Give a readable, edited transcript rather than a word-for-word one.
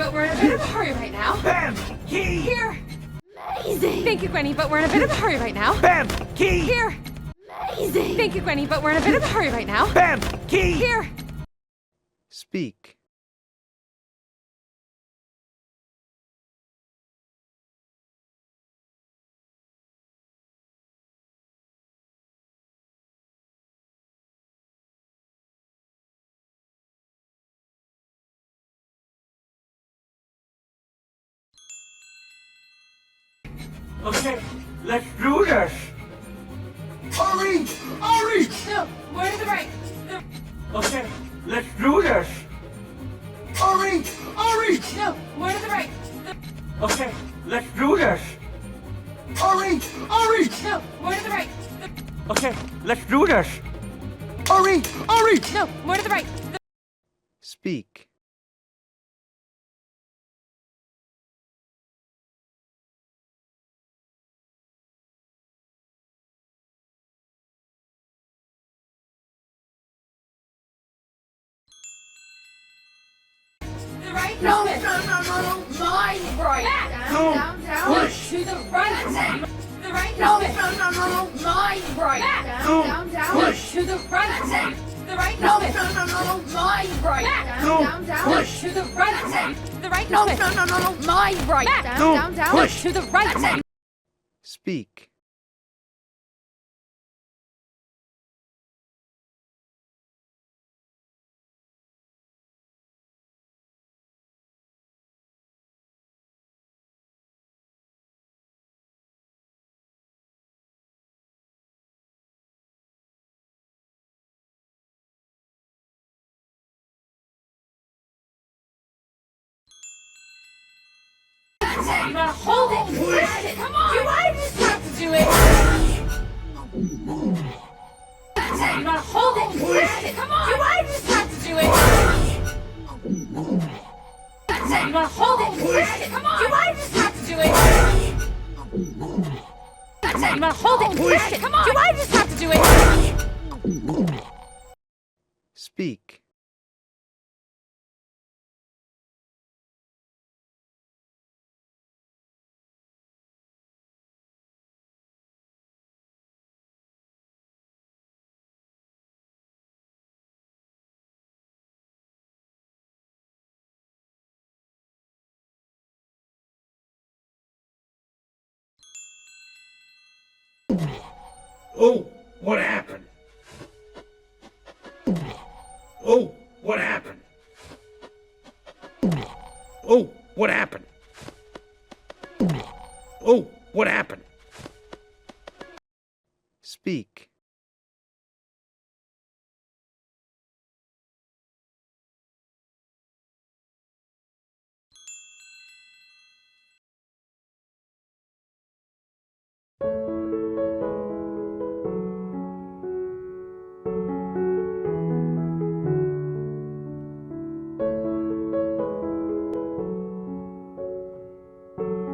but we're in a bit of a hurry right now. Bam! Key! Here! Amazing! Thank you, Gwenny, but we're in a bit of a hurry right now. Bam! Key! Here! Amazing! Thank you, Gwenny, but we're in a bit of a hurry right now. Bam! Key! Here! Speak. Okay, let's do this! Hurry! Hurry! No, more to the right. Okay, let's do this! Hurry! Hurry! No, more to the right. Okay, let's do this! Hurry! Hurry! No, more to the right. Okay, let's do this! Hurry! Hurry! No, more to the right. Speak. The right. No, no, my right. Back. Down, down. Push to the right. The right. No, my right. Back. Down, down. Push to the right. The right. No, my right. Back. Down, down. Push to the right. The right. No, my right. Back. Down, down. Push to the right. Speak. You gotta hold it. Come on. You just have to do it. You gotta hold it. Come on. You just have to do it. You gotta hold it. Come on. You just have to do it. You gotta hold it. Come on. You just have to do it. Speak. Oh, what happened? Oh, what happened? Oh, what happened? Oh, what happened? Speak.